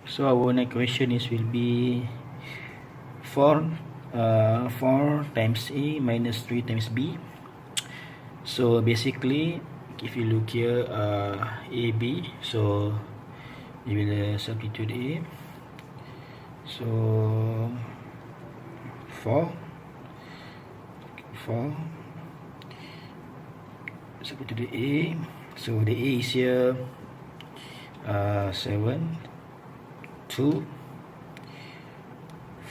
So our next question is will be 4 times A minus 3 times B. So basically, if you look here, A, B, so you will substitute A. So 4 substitute A. So the A is here 7, 2,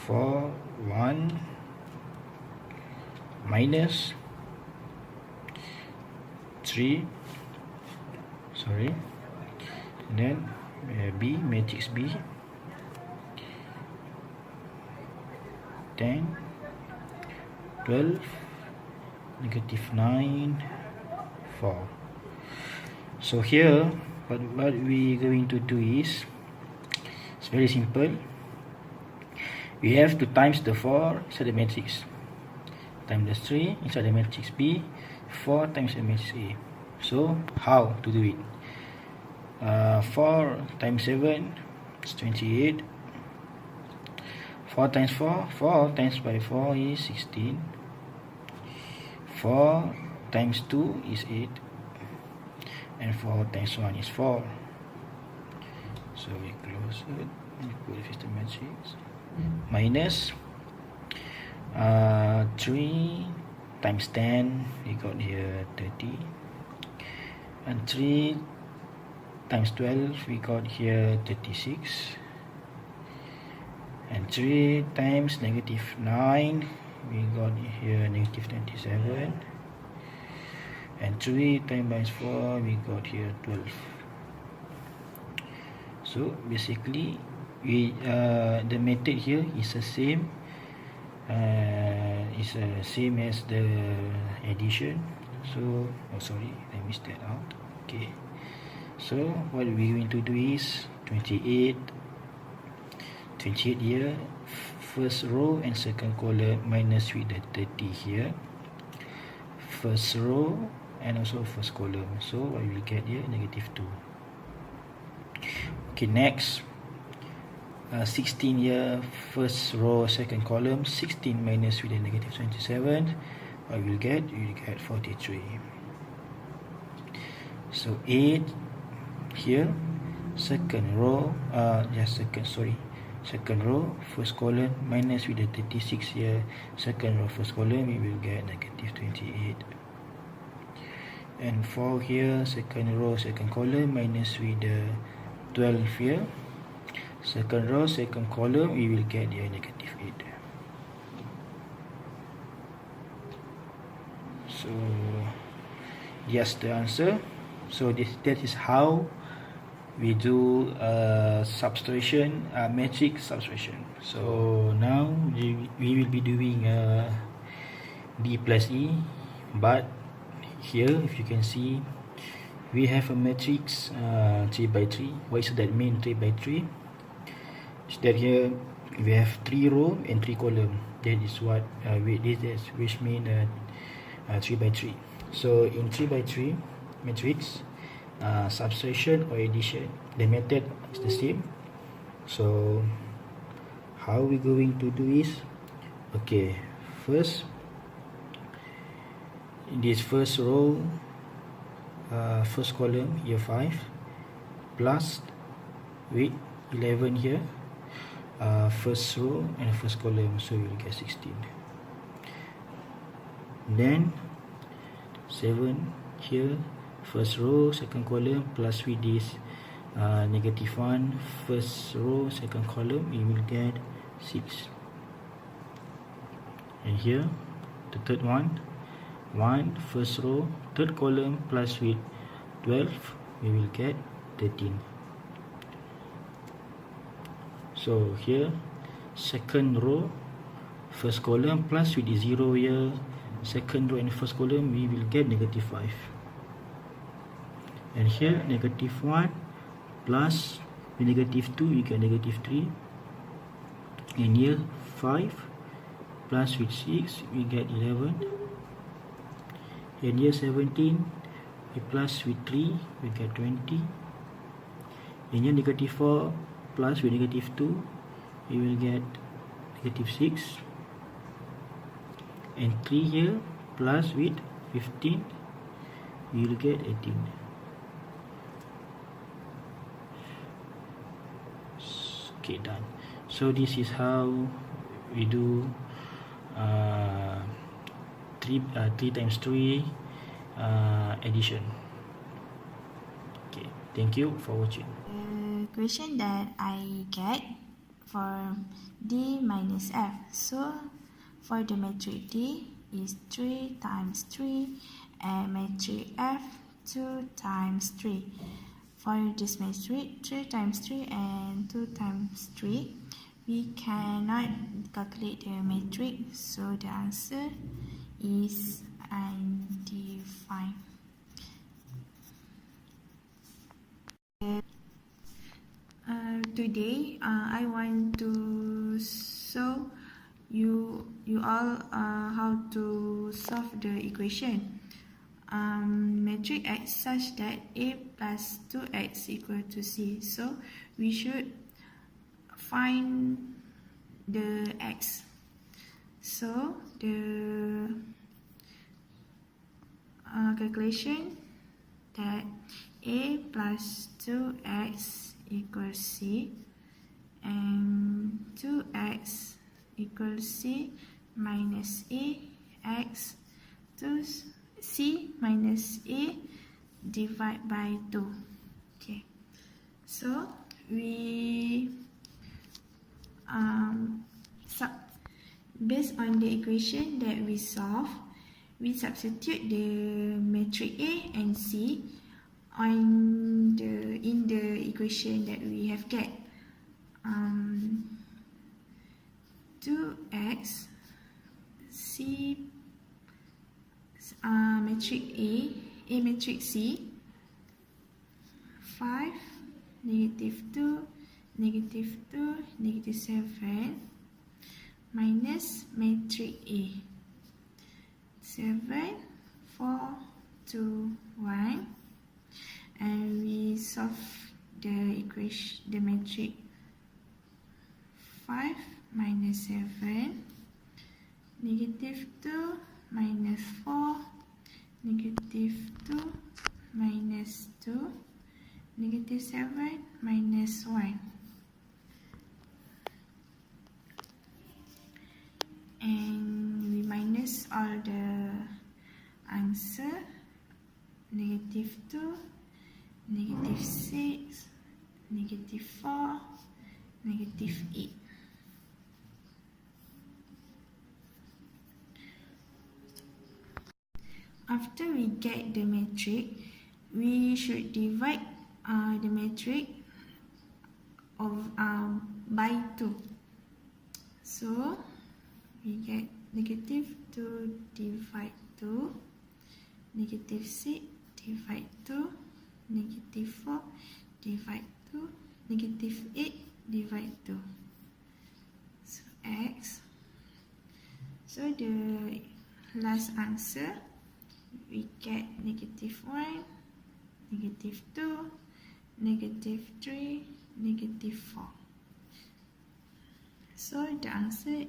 4, 1 minus 3, sorry, and then B, matrix B, 10, 12, negative 9, 4. So here what we going to do is, it's very simple. We have to times the 4 inside the matrix, times the 3 inside the matrix B, 4 times the matrix A. So how to do it? 4 times 7 is 28. 4 times 4, 4 times by 4 is 16. 4 times 2 is 8. And 4 times 1 is 4. So we close it, we put the system matrix. Minus 3 times 10, we got here 30. And 3 times 12, we got here 36. And 3 times negative 9, we got here negative 27. And 3 times 4, we got here 12. So basically, we the method here is the same. Is same as the addition. So sorry, I missed that out. Okay. So what we're going to do is 28 here, first row and second column minus with the 30 here, first row and also first column. So what we get here, negative 2. Okay, next 16 here, first row second column, 16 minus with the negative 27, what we will get, 43. So 8 here, second row, second row first column minus with the 36 here, second row first column, we will get negative 28. And 4 here, second row second column minus with the 12 here, second row second column, we will get here negative 8. So yes, the answer. So that is how we do substitution, matrix substitution. So now we will be doing B plus E, but here if you can see, we have a matrix 3 by 3. What is that mean, 3 by 3? Is that here we have 3 row and 3 column. That is what which mean 3 by 3. So in 3 by 3 matrix, subtraction or addition, the method is the same. So how we going to do is, okay, first in this first row, first column here 5 plus with 11 here, first row and first column, so we will get 16. Then 7 here, first row second column plus with this negative 1, first row second column, we will get 6. And here the third one, 1 first row third column plus with 12, we will get 13. So here second row first column plus with the 0 here, second row and first column, we will get negative 5. And here negative 1 plus with negative 2, we get negative 3. And here 5 plus with 6, we get 11. And here 17, we plus with 3, we get 20. And here negative 4 plus with negative 2, we will get negative 6. And 3 here plus with 15, we will get 18. Okay, done. So this is how we do 3 times 3 addition. Okay, thank you for watching. The question that I get for D minus F. So for the matrix D is 3 times 3 and matrix F 2 times 3. For this matrix 3 times 3 and 2 times 3, we cannot calculate the matrix, so the answer is undefined. Today I want to show you all how to solve the equation. Matrix X such that A plus 2X equal to C. So we should find the X. So the calculation that A plus 2X equals C and 2X equals C minus A, X to C minus A divided by 2. Okay, so we based on the equation that we solve, we substitute the matrix A and C in the equation that we have get. 2x C matrix A matrix C, 5, negative 2, negative 2, negative 7 minus matrix A, 7, 4, 2, 1, and we solve the equation, the matrix 5 minus 7, negative 2 minus 4, negative 2 minus 2, negative 7 minus 1. And we minus all the answer, negative 2, negative 6, negative 4, negative 8. After we get the matrix, we should divide the matrix of by 2. So we get negative 2 divide 2, negative 6 divide 2, negative 4 divide 2, negative 8 divide 2. So X. So the last answer, we get negative 1, negative 2, negative 3, negative 4. So the answer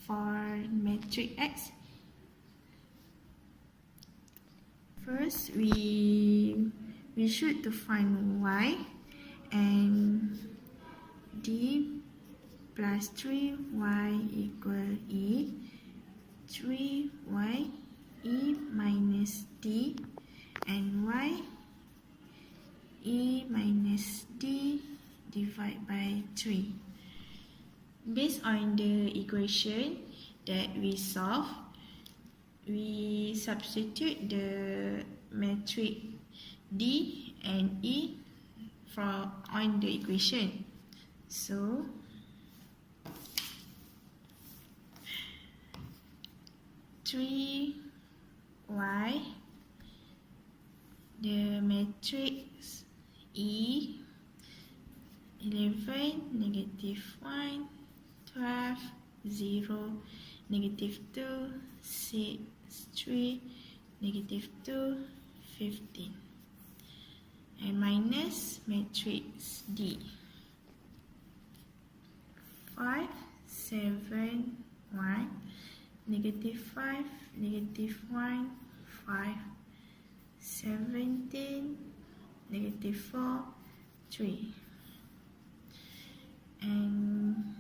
for matrix X, first we should to find Y and D plus 3Y equal E, 3Y E minus D, and Y E minus D divided by 3. Based on the equation that we solve, we substitute the matrix D and E on the equation. So Y, the matrix E, 11, negative 1, 12, 0, negative 2, 6, 3, negative 2, 15, and minus matrix D. 5, 7, 1, negative 5, negative 1, 5, 17, negative 4, 3. And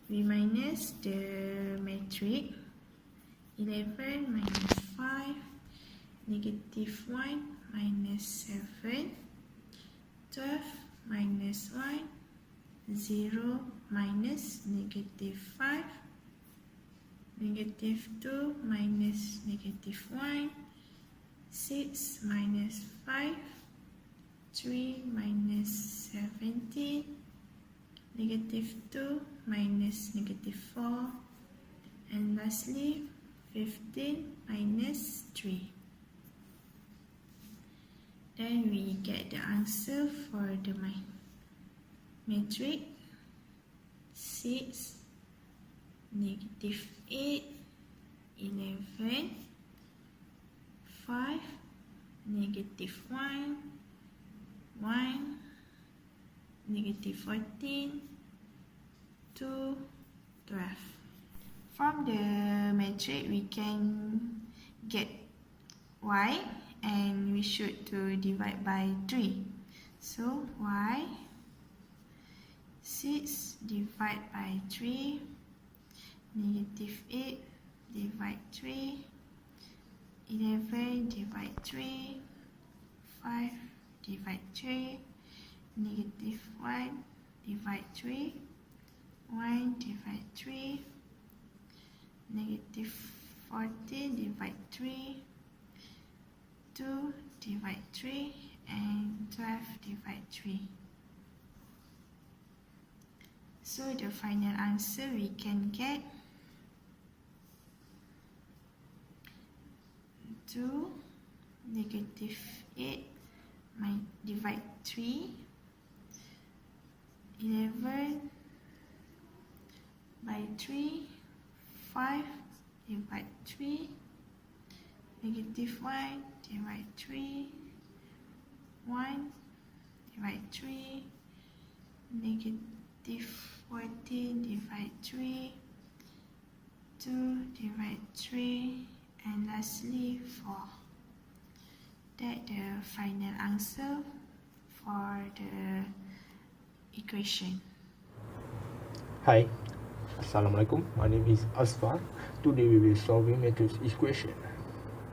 we minus the matrix. 11 minus 5, negative 1 minus 7, 12 minus 1, 0 minus negative 5, negative 2 minus negative 1, 6 minus 5, 3 minus 17, negative 2 minus negative 4, and lastly 15 minus 3. Then we get the answer for the matrix 6, negative 8, 11, 5, negative 1, 1, negative 14, 2, 12. From the matrix we can get y, and we should to divide by 3. So y 6 divide by 3, negative 8 divide 3, 11 divide 3, 5 divide 3, negative 1 divide 3, 1 divide 3, negative 14 divide 3, 2 divide 3, and 12 divide 3. So the final answer we can get 2, negative 8 divide 3, 11 by 3, 5 divide 3, negative 1 divide 3, 1 divide 3, negative 14 divide 3, 2 divide 3, and lastly 4. That's the final answer for the equation. Hi, Assalamualaikum. My name is Asfar. Today we will solving matrix equation.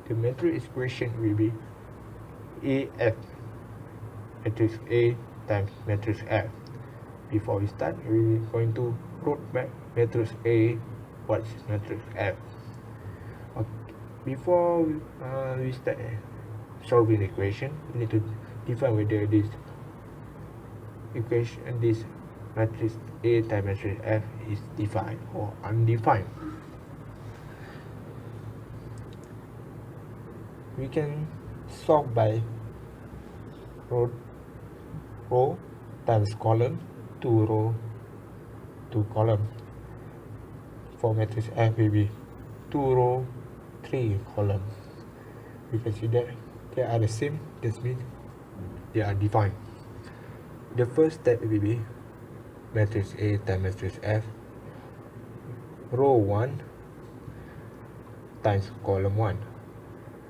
The matrix equation will be AF, matrix A times matrix F. Before we start, we are going to write back matrix A, what is matrix F. Okay. Before we start solving the equation, we need to define whether this equation and this matrix A times matrix F is defined or undefined. We can solve by row times column, 2 row 2 column. For matrix F will be 2 row 3 column. We can see that they are the same, that means they are defined. The first step will be matrix A times matrix F, row 1 times column 1.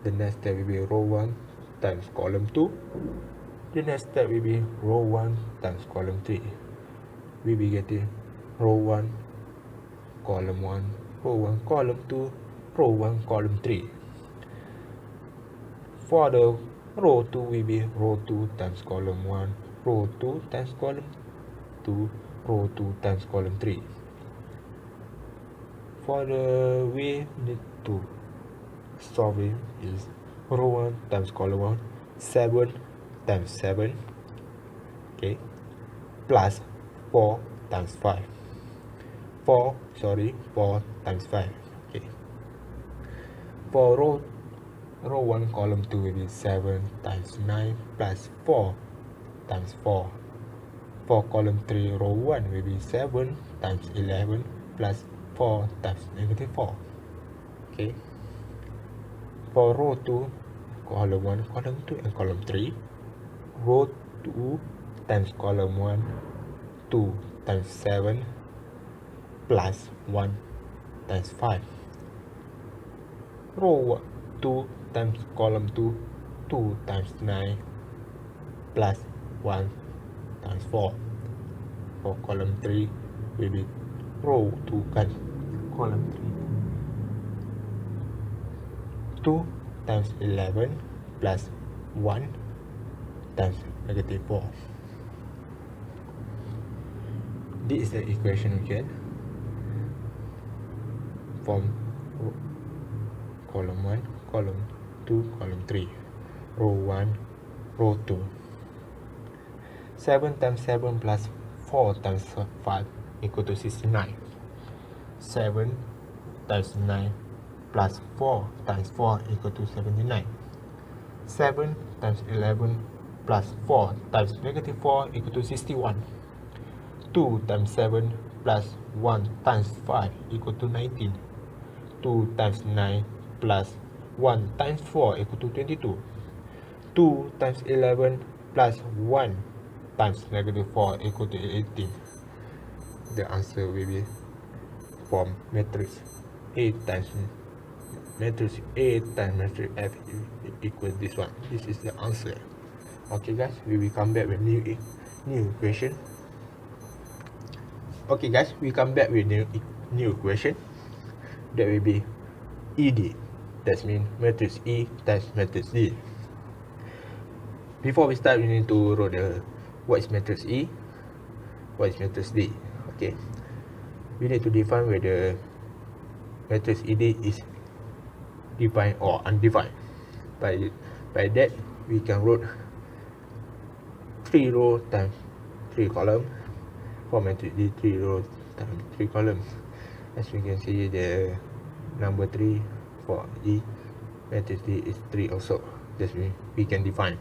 The next step will be row 1 times column 2. The next step will be row 1 times column 3. We will be getting row 1, column 1, row 1, column 2, row 1, column 3. For the row 2 will be row 2 times column 1, row 2 times column 2, row 2 times column 3. For the way we need to solve it is row 1 times column 1, 7 times 7, okay, plus 4 times 5. 4 times 5, okay. For row 1 column 2 will be 7 times 9 plus 4 times 4. For column 3 row 1 will be 7 times 11 plus 4 times negative 4, okay. For row 2, column 1, column 2, and column 3, row 2 times column 1, 2 times 7 plus 1 times 5. Row 2 times column 2, 2 times 9 plus 1 times 4. For column 3 will be row 2 times column 3, 2 times 11 plus 1 times negative 4. This is the equation we get from column 1, column 2, column 3, row 1, row 2. 7 times 7 plus 4 times 5 equal to 69. 7 times 9 plus 4 times 4 equal to 79. 7 times 11 plus 4 times negative 4 equal to 61. 2 times 7 plus 1 times 5 equal to 19. 2 times 9 plus 1 times 4 equal to 22. 2 times 11 plus 1 times negative 4 equal to 18. The answer will be from matrix A times matrix A times matrix F equals this one. This is the answer. Okay guys, we will come back with new equation. Okay guys, we come back with new equation. That will be ED. That means matrix E times matrix D. Before we start, we need to write what is matrix E, what is matrix D. Okay, we need to define whether matrix ED is defined or undefined. By that, we can write 3 row times 3 column. For matrix D, 3 rows times 3 columns. As we can see, the number 3 for E matrix D is 3 also. That means we can define.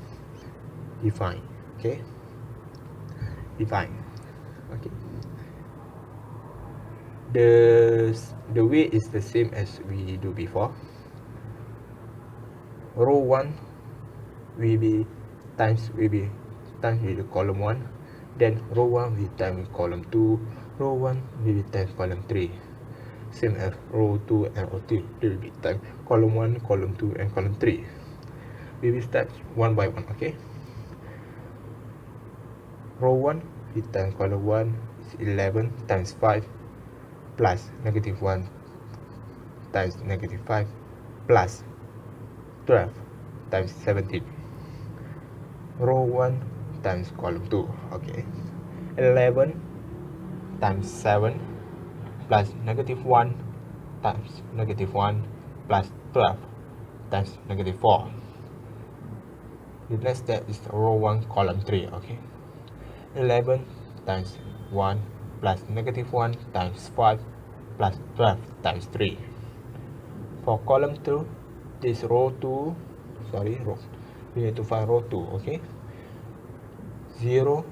Okay, define. Okay, the way is the same as we do before. Row 1 will be times with the column 1, then row 1 will times with column 2, row 1 will be times column 3. Same as row 2 and row 3, they will be times column 1, column 2 and column 3. We will start one by one. Okay, row 1 with times column 1 is 11 times 5 plus negative 1 times negative 5 plus 12 times 17. Row 1 times column 2. Okay, 11 times 7 plus negative 1 times negative 1 plus 12 times negative 4. The next step is row 1 column 3. Okay, 11 times 1 plus negative 1 times 5 plus 12 times 3. For column 2, this row 2, we need to find row 2. Okay, 0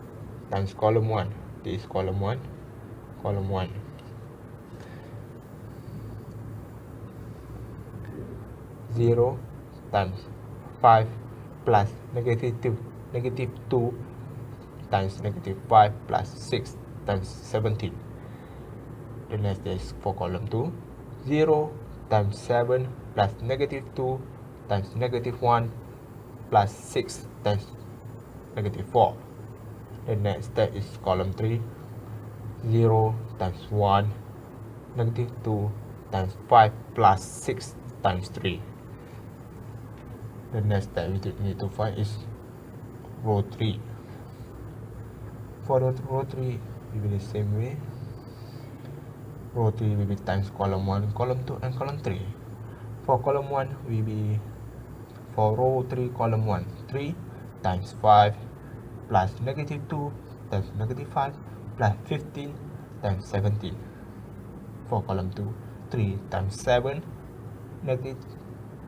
times column 1, this is column 1, 0 times 5 plus negative 2 times negative 5 plus 6 times 17. The next is for column 2, 0 times 7 plus negative 2 times negative 1 plus 6 times negative 4. The next step is column 3, 0 times 1 negative 2 times 5 plus 6 times 3. The next step we need to find is row 3. For row 3, we will the same way. Row 3 will be times column 1, column 2 and column 3. For column 1 will be, for row 3 column 1, 3 times 5 plus negative 2 times negative 5 plus 15 times 17. For column 2, 3 times 7 negative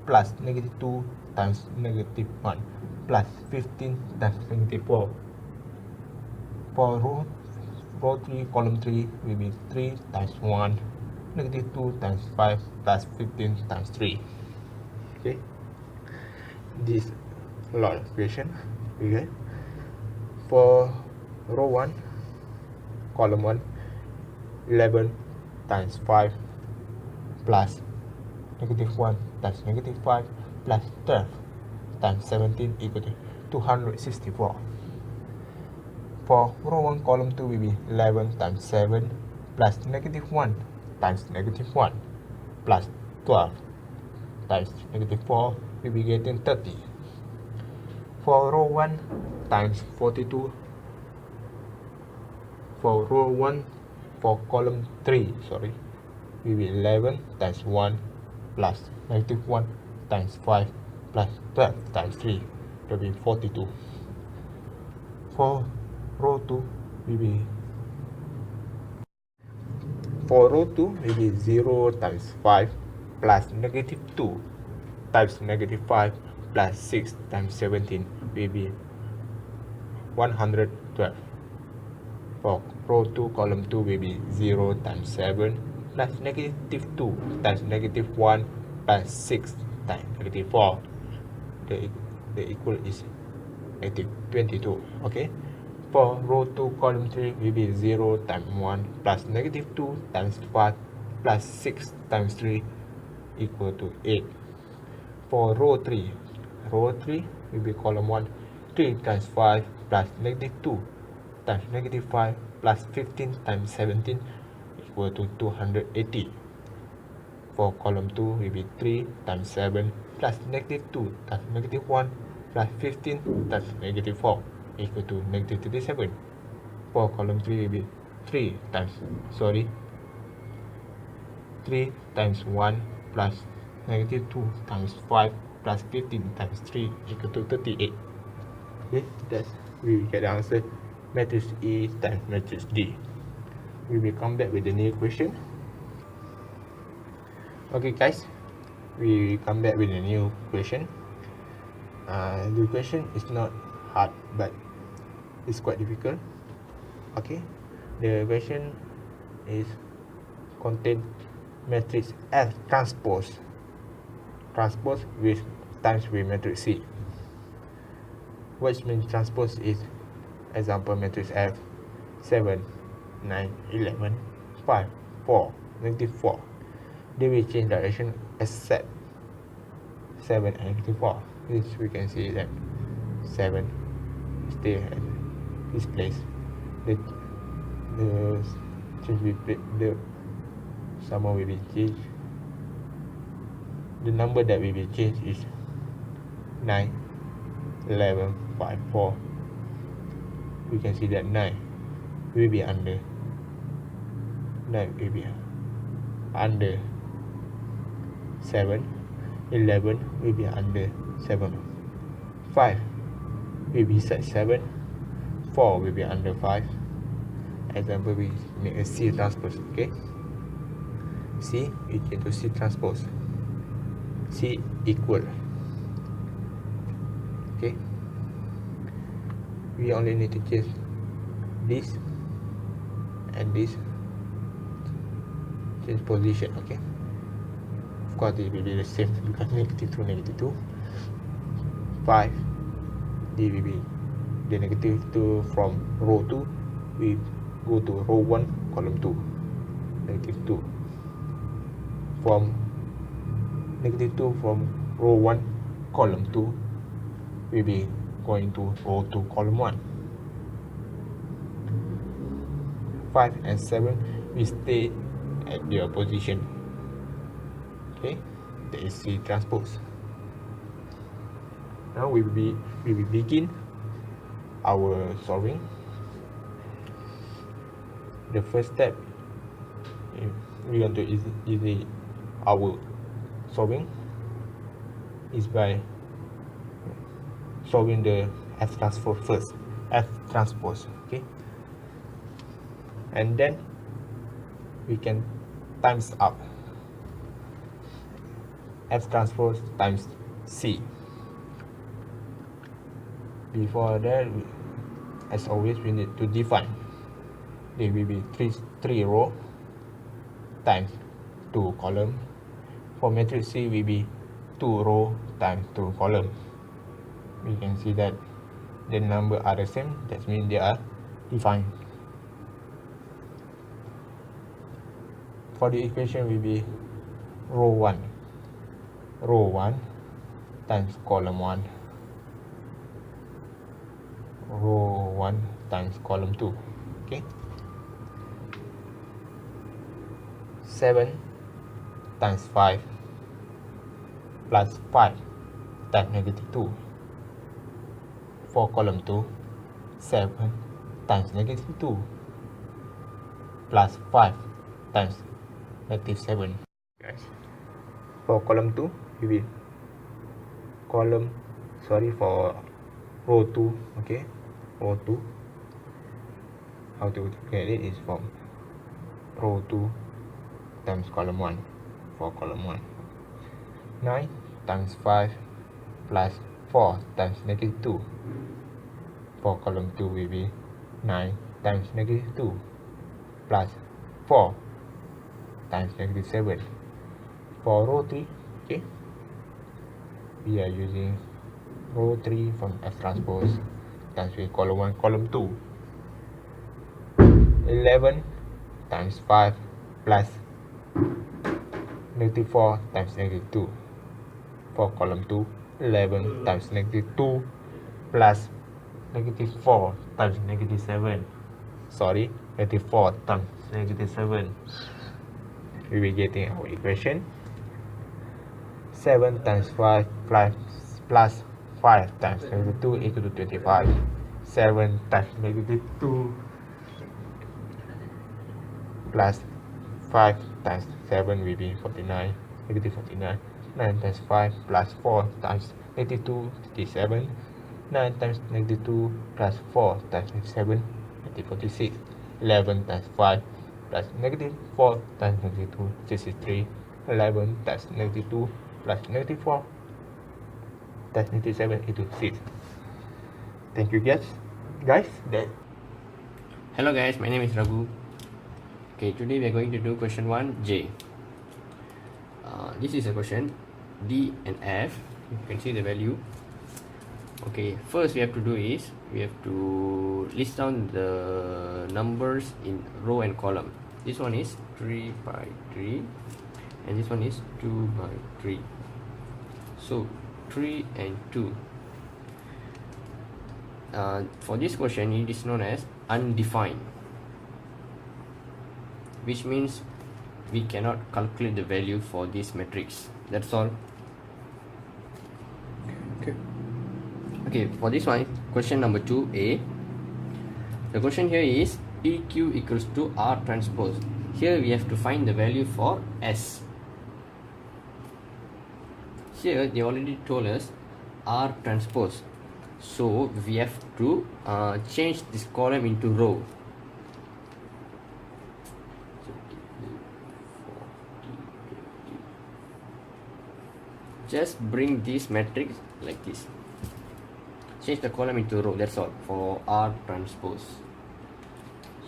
plus negative 2 times negative 1 plus 15 times negative 4. For row 3 column 3 will be 3 times 1 negative 2 times 5 plus 15 times 3. Okay, this lot of equation. Okay, for row 1 column 1, 11 times 5 plus negative 1 times negative 5 plus 12 times 17 equal to 264. For row 1, column 2 will be 11 times 7 plus negative 1 times negative 1 plus 12 times negative 4 will be getting 30. For row 1 times 42, for row 1, for column 3, will be 11 times 1 plus negative 1 times 5 plus 12 times 3 will be 42. For row 2 will be 0 times 5 plus negative 2 times negative 5 plus 6 times 17 will be 112. For row 2, column 2 will be 0 times 7 plus negative 2 times negative 1 plus 6 times negative 4. The equal is negative 22. Okay. For row 2, column 3 will be 0 times 1 plus negative 2 times 5 plus 6 times 3 equal to 8. For row 3 will be column 1, 3 times 5 plus negative 2 times negative 5 plus 15 times 17 equal to 280. For column 2 will be 3 times 7 plus negative 2 times negative 1 plus 15 times negative 4 equal to negative 37. For column 3 will be 3 times 1 plus negative 2 times 5 plus 15 times 3 equal to 38. Okay, that's we will get the answer. Matrix A times matrix D. We will come back with the new question. Okay guys, we come back with a new question. The question is not hard, but it's quite difficult. Okay, the question is contain matrix F transpose with times with matrix C. What means transpose is example matrix F 7, 9, 11, 5, 4, negative 4. They will change direction except 7 and negative 4. This we can see that 7 stay at this place. The change will be the somehow will be changed. The number that will be changed is 9, 11, 5, 4. We can see that 9 will be under 7, 11 will be under 7, 5 will be beside 7, 4 will be under 5. Example, we make a C transpose. Okay, C we change to C transpose. C equal. Okay, we only need to change this and this, change position. Okay, of course it will be the same because negative 2, negative 2. 5, D will be the negative 2 from row 2, we go to row 1, column 2, negative 2. From negative 2 from row 1, column 2, we will be going to row 2, column 1. 5 and 7 we stay at their position. Okay, that is C transpose. Now we will begin our solving. The first step, we want to easy our solving is by solving the F transpose first. F transpose. Okay, and then we can times up F transpose times C. Before that, as always, we need to define. There will be 3 row times 2 column. For matrix C will be 2 row times 2 column. We can see that the number are the same. That means they are defined. for the equation will be row 1 times column 1 row 1 times column 2. Okay, 7 times 5 plus 5 times negative 2 for column 2. 7 times negative 2 plus 5 times negative 7. Guys, for column 2 we will for row 2. Okay, row 2, how to get it is from row 2 times column 1 for column 1. 9 times 5 plus 4 times negative 2 for column 2 will be 9 times negative 2 plus 4 times negative 7 for row 3. Okay, we are using row 3 from F transpose times with column 1 column 2. 11 times 5 plus negative 4 times negative 2 for column 2. 11 times negative 2 plus negative 4 times negative 7. Sorry, negative 4 times negative 7. We will getting our equation. 7 times 5 plus 5 times negative 2 equal to 25. 7 times negative 2 plus 5 times 7 will be 49, negative 49. 9 times 5 plus 4 times negative 2, 37. 9 times negative 2 plus 4 times negative 7, negative 46. 11 times 5 plus negative 4 times negative 2, 63. 11 times negative 2 plus negative 4 times negative 7 into 6. Thank you guys. That. Hello guys, my name is Raghu. Okay, today we are going to do question 1J. This is a question D and F. You can see the value. Okay, first we have to do is we have to list down the numbers in row and column. This one is 3 by 3 and this one is 2 by 3. So 3 and 2. For this question, it is known as undefined, which means we cannot calculate the value for this matrix. That's all. Okay, for this one, question number 2A. The question here is PQ equals to R transpose. Here we have to find the value for S. Here they already told us R transpose. So we have to change this column into row. Just bring this matrix like this. Change the column into row, that's all for R transpose.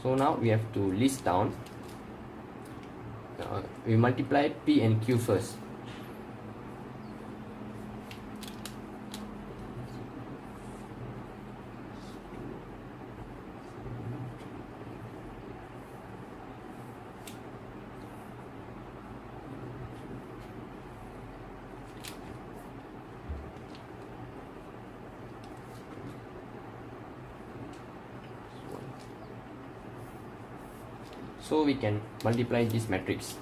So now we have to list down. We multiply P and Q first. So we can multiply this matrix.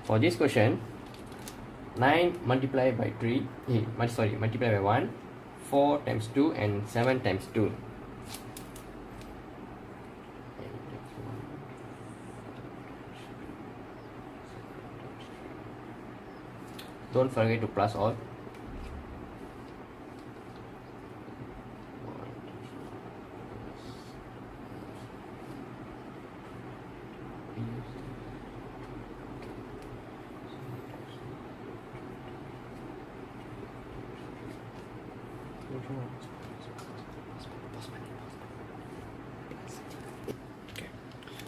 For this question, 9 multiplied by 3, multiplied by 1, 4 times 2 and 7 times 2. Don't forget to plus all.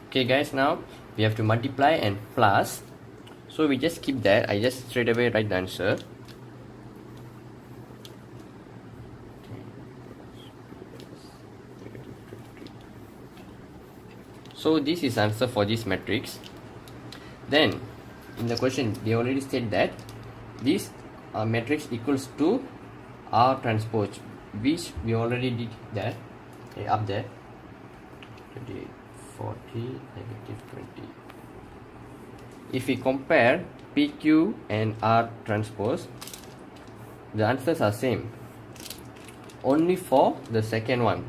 Okay guys, now we have to multiply and plus. So we just keep that. I just straight away write the answer. So this is answer for this matrix. Then in the question they already said that this matrix equals to R transpose, which we already did that. Okay, up there 20, 40, negative 20. If we compare PQ and R transpose, the answers are same, only for the second one.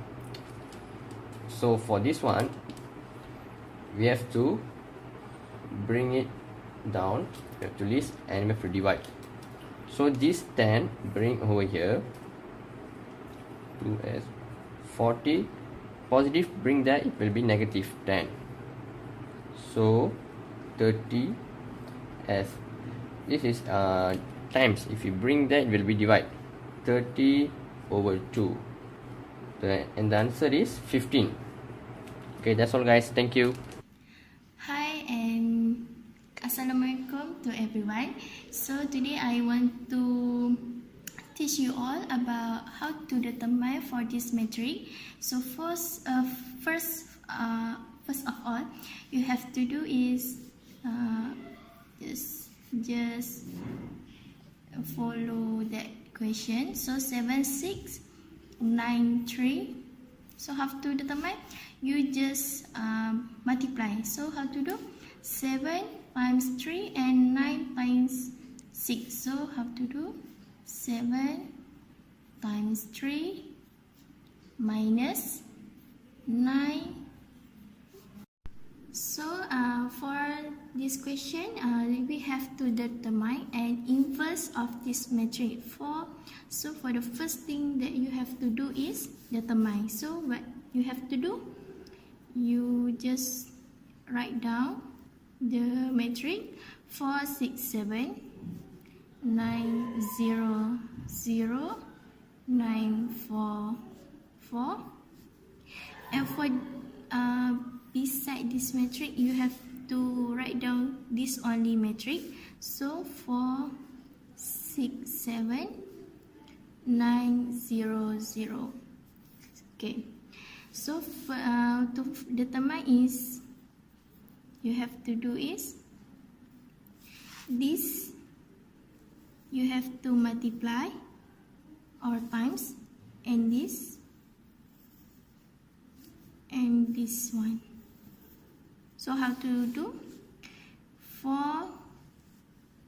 So for this one we have to bring it down, we have to list and we have to divide. So this 10 bring over here, 2s, 40 positive bring that, it will be negative 10. So 30 as this is times, if you bring that it will be divide, 30 over 2, and the answer is 15. Okay, that's all guys, thank you. Hi and Assalamualaikum to everyone. So today I want to teach you all about how to determine for this metric. So first of all, you have to do is just follow that question. So 7693. So how to determine? You just multiply. So how to do? 7 times 3 and 9 times 6. So how to do? 7 times 3 minus 9. So for this question, we have to determine an inverse of this matrix. So for the first thing that you have to do is determine. So what you have to do? You just write down the matrix 4, 6, 7, 9, 0, 0, 9, 4, 4. And for beside this matrix, you have to write down this only matrix. So 4, 6, 7, 9, 0, 0. Okay. So to determine is, you have to do is this, you have to multiply or times, and this and this one. So how to do? 4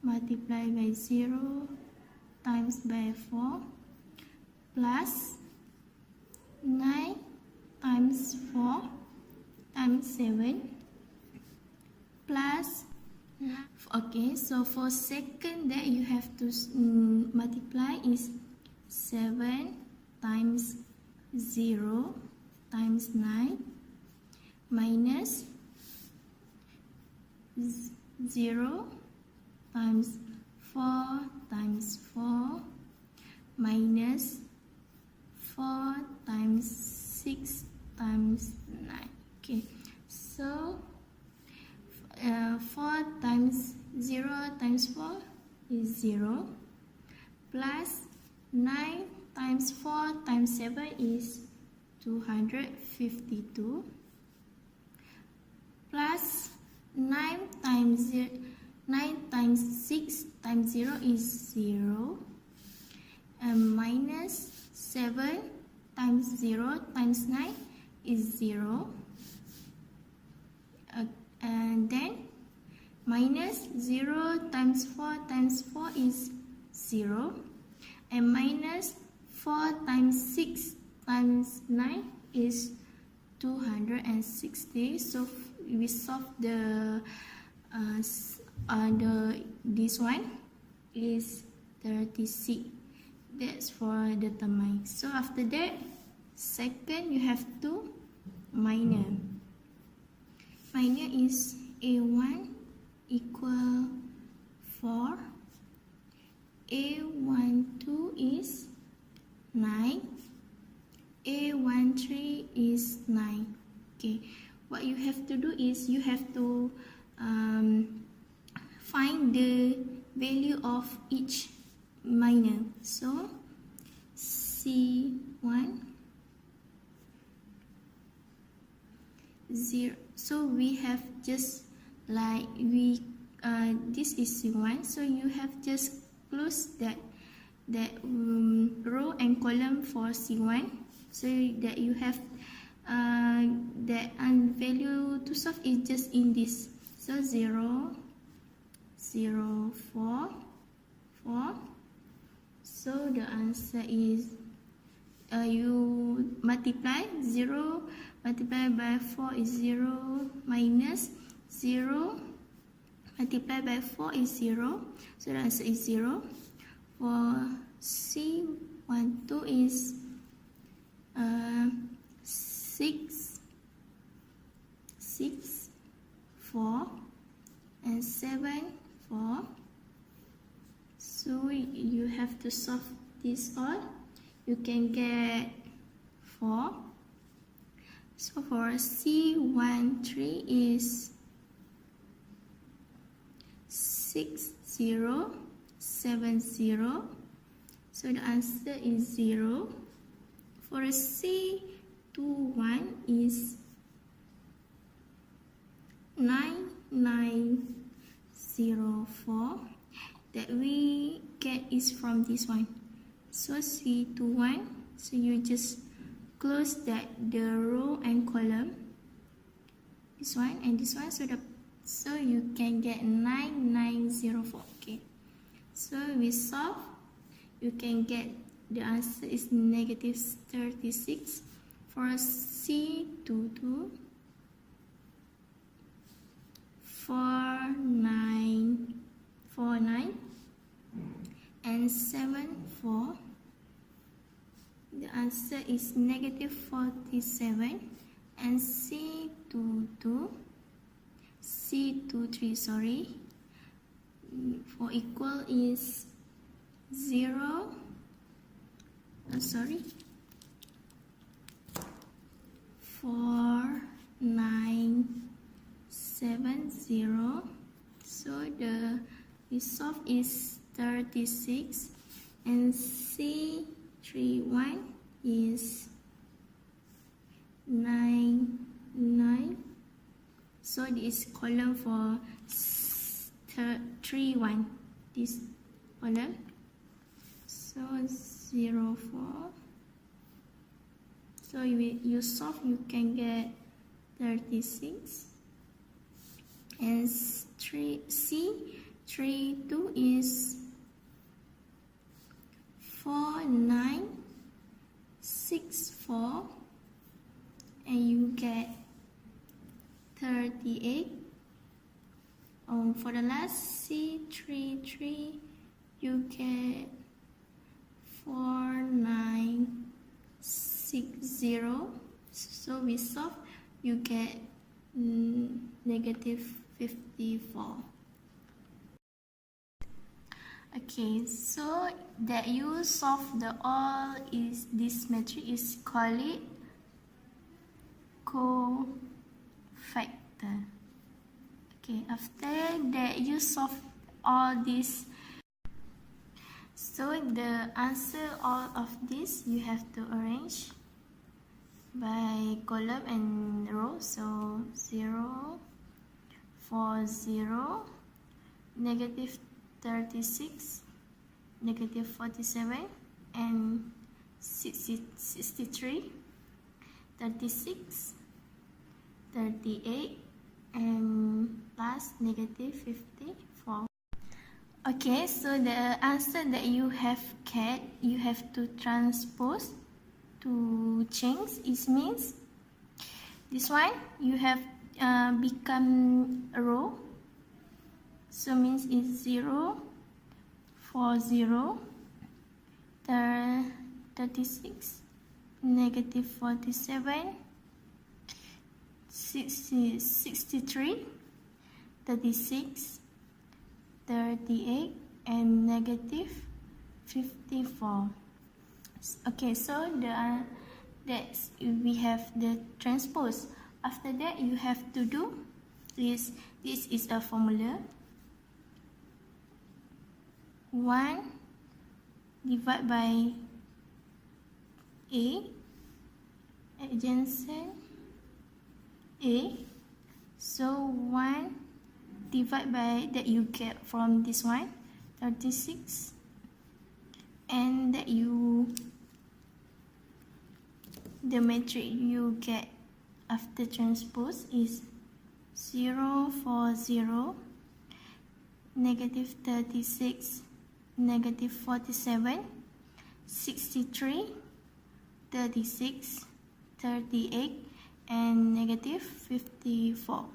multiplied by 0 times by 4 plus 9 times 4 times 7 plus, okay, so for second that you have to multiply is 7 times 0 times 9 minus 0 times 4 times 4 minus 4 times 6 times 9. Okay, so 4 times 0 times 4 is 0 plus 9 times 4 times 7 is 252 plus 9 times 6 times 0 is 0 and minus 7 times 0 times 9 is 0 and then minus 0 times 4 times 4 is 0 and minus 4 times 6 times 9 is 260. So we solve the this one is 36. That's for determine. So after that, second you have to minor. Minor is A1 equal 4, A12 is 9, A13 is 9. Okay, what you have to do is you have to find the value of each minor. So C1 0. So we have just like this is C1, so you have just close that row and column for C1, so that you have that value to solve is just in this. So 0, 0, 4, 4. So the answer is you multiply 0 multiplied by 4 is 0 minus 0 multiplied by 4 is 0. So the answer is 0. For C12 is 6, 4 and 7, 4. So you have to solve this all. You can get 4. So for C13 is 6070. So the answer is 0. For C21 is 9904. That we get is from this one. So C21, so you just close the row and column, this one and this one, so you can get 9904. Okay, so we solve, you can get the answer is negative 36. For C22, 4949 and 74. The answer is negative 47. And C23, sorry, for equal is 0. Sorry, 4970. So the result is 36. And C31 is 99. So this column for 31, this column. So 0, 4. So you solve, you can get 36. And C32 is 4964, and you get 38. For the last C33, you get 4960. So we solve, you get negative 54. Okay, so that you solve the all is this matrix is called it cofactor. Okay, after that you solve all this, so the answer all of this you have to arrange by column and row. So 0, 4, 0, negative 36, negative 47, and 63, 36, 38, and last negative 54. Okay, so the answer that you have get, you have to transpose to change. It means this one you have become a row. So means it's 0, 4, 0, 36, negative 47, 63, 36, 38, and negative 54. Okay, so that's we have the transpose. After that, you have to do is this is a formula. 1 divided by A adjacent A. So 1 divided by that you get from this one, 36, and that the matrix you get after transpose is 0, 4, 0, negative 36, negative 47, 63, 36, 38, and negative 54.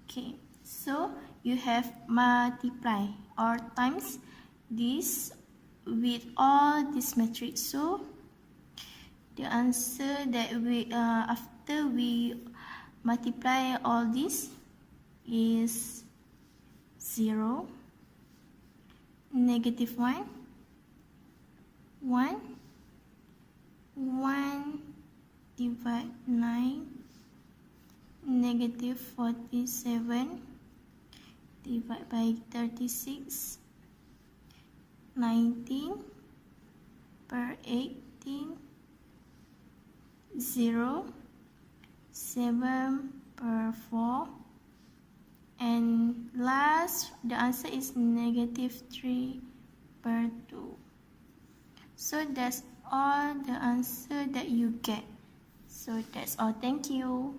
Okay, so you have multiply or times this with all this matrix. So the answer that we after we multiply all this is 0, negative 1, 1, 1 divide 9, negative 47 divided by 36, 19 per 18, 0, 7 per 4, and last the answer is negative 3 per 2. So that's all the answer that you get. So that's all. Thank you.